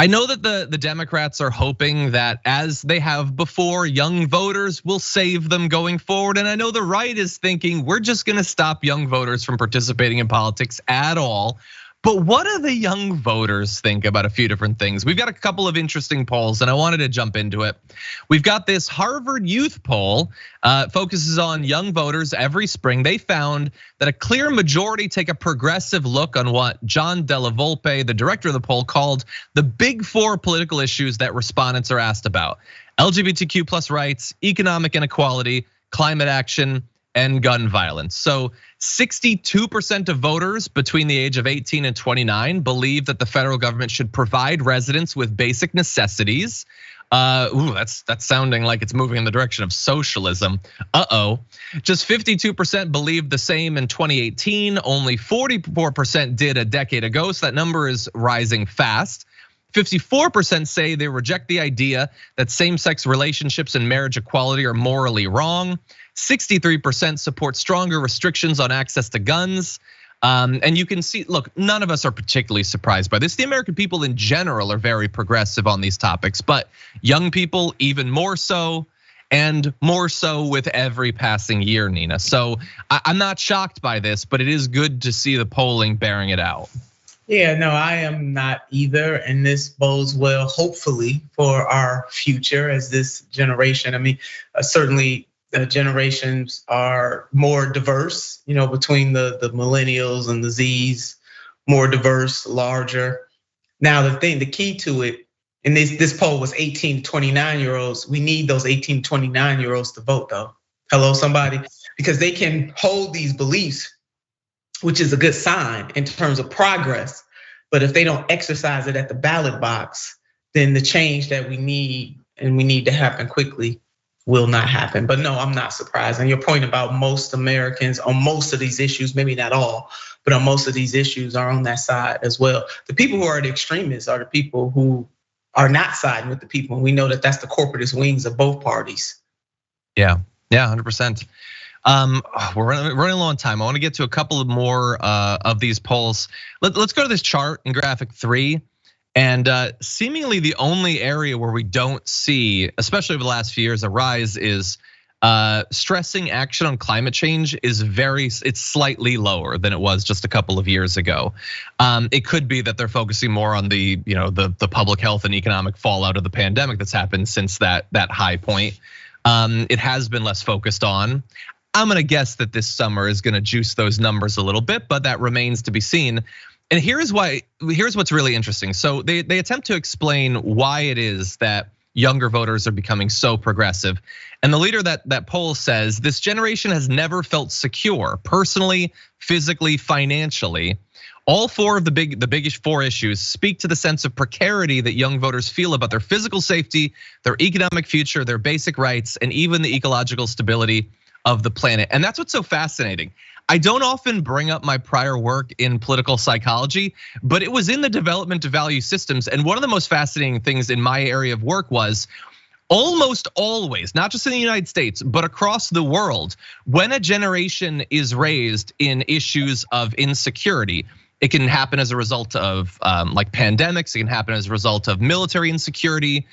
I know that the Democrats are hoping that, as they have before, young voters will save them going forward. And I know the right is thinking we're just gonna stop young voters from participating in politics at all. But what do the young voters think about a few different things? We've got a couple of interesting polls and I wanted to jump into it. We've got this Harvard Youth poll, focuses on young voters every spring. They found that a clear majority take a progressive look on what John Della Volpe, the director of the poll, called the big four political issues that respondents are asked about: LGBTQ plus rights, economic inequality, climate action, and gun violence. So 62% of voters between the age of 18 and 29 believe that the federal government should provide residents with basic necessities. That's sounding like it's moving in the direction of socialism. Just 52% believe the same in 2018. Only 44% did a decade ago, so that number is rising fast. 54% say they reject the idea that same-sex relationships and marriage equality are morally wrong. 63% support stronger restrictions on access to guns. And you can see, look, none of us are particularly surprised by this. The American people in general are very progressive on these topics, but young people even more so, and more so with every passing year, Nina. So I'm not shocked by this, but it is good to see the polling bearing it out. Yeah, no, I am not either. And this bodes well, hopefully, for our future as this generation. I mean, certainly generations are more diverse, between the millennials and the Zs, more diverse, larger. Now, the key to it, and this poll was 18 to 29-year-olds. We need those 18 to 29-year-olds to vote, though. Hello, somebody, because they can hold these beliefs, which is a good sign in terms of progress. But if they don't exercise it at the ballot box, then the change that we need, and we need to happen quickly, will not happen. But no, I'm not surprised. And your point about most Americans on most of these issues, maybe not all, but on most of these issues are on that side as well. The people who are the extremists are the people who are not siding with the people. And we know that that's the corporatist wings of both parties. Yeah, 100%. We're running low on time. I want to get to a couple of more of these polls. Let's go to this chart in graphic 3. And seemingly the only area where we don't see, especially over the last few years, a rise is stressing action on climate change is it's slightly lower than it was just a couple of years ago. It could be that they're focusing more on the public health and economic fallout of the pandemic that's happened since that high point. It has been less focused on. I'm gonna guess that this summer is gonna juice those numbers a little bit, but that remains to be seen. And here's what's really interesting. So they attempt to explain why it is that younger voters are becoming so progressive. And the leader that poll says this generation has never felt secure personally, physically, financially. All four of the biggest four issues speak to the sense of precarity that young voters feel about their physical safety, their economic future, their basic rights, and even the ecological stability of the planet. And that's what's so fascinating. I don't often bring up my prior work in political psychology, but it was in the development of value systems. And one of the most fascinating things in my area of work was almost always, not just in the United States, but across the world, when a generation is raised in issues of insecurity, it can happen as a result of like pandemics, it can happen as a result of military insecurity,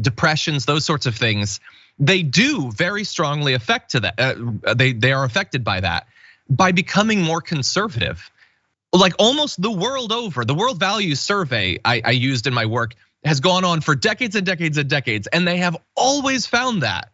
depressions, those sorts of things. They do very strongly affect to that. They are affected by that by becoming more conservative. Like almost the world over, the World Values Survey I used in my work has gone on for decades and decades and decades, and they have always found that.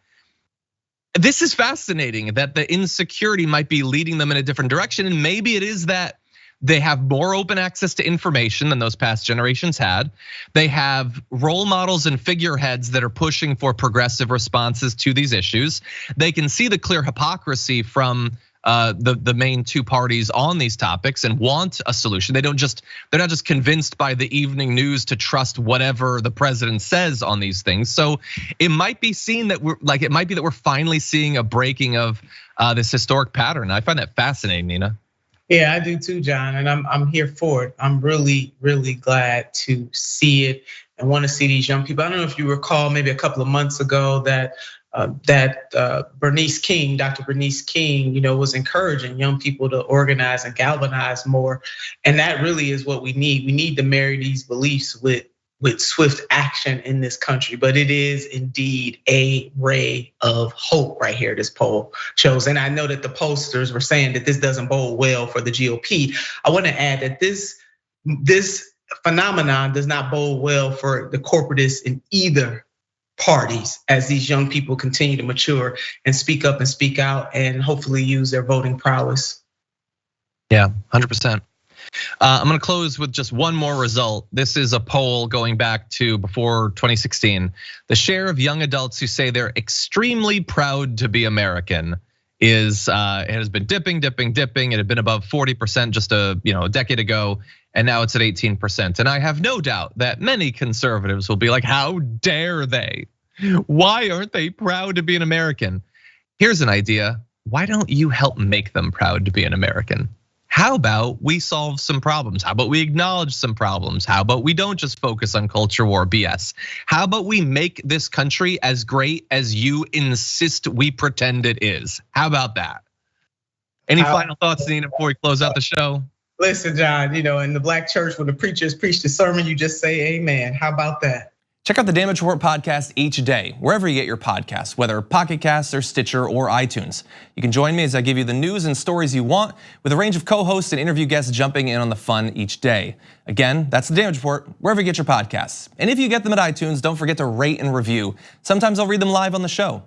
This is fascinating that the insecurity might be leading them in a different direction, and maybe it is that they have more open access to information than those past generations had. They have role models and figureheads that are pushing for progressive responses to these issues. They can see the clear hypocrisy from the main two parties on these topics and want a solution. They're not just convinced by the evening news to trust whatever the president says on these things. So it might be seen that we're finally seeing a breaking of this historic pattern. I find that fascinating, Nina. Yeah, I do too, John, and I'm here for it. I'm really, really glad to see it and want to see these young people. I don't know if you recall, maybe a couple of months ago that Bernice King, Dr. Bernice King, was encouraging young people to organize and galvanize more, and that really is what we need. We need to marry these beliefs with with swift action in this country. But it is indeed a ray of hope right here, this poll shows. And I know that the pollsters were saying that this doesn't bode well for the GOP. I want to add that this phenomenon does not bode well for the corporatists in either parties as these young people continue to mature and speak up and speak out and hopefully use their voting prowess. Yeah, 100%. I'm gonna close with just one more result. This is a poll going back to before 2016. The share of young adults who say they're extremely proud to be American it has been dipping. It had been above 40% just a decade ago, and now it's at 18%. And I have no doubt that many conservatives will be like, how dare they? Why aren't they proud to be an American? Here's an idea. Why don't you help make them proud to be an American? How about we solve some problems? How about we acknowledge some problems? How about we don't just focus on culture war BS? How about we make this country as great as you insist we pretend it is? How about that? Any final thoughts, Nina, before we close out the show? Listen, John, in the black church, when the preachers preach the sermon, you just say amen. How about that? Check out the Damage Report podcast each day, wherever you get your podcasts, whether Pocket Casts or Stitcher or iTunes. You can join me as I give you the news and stories you want, with a range of co-hosts and interview guests jumping in on the fun each day. Again, that's the Damage Report, wherever you get your podcasts. And if you get them at iTunes, don't forget to rate and review. Sometimes I'll read them live on the show.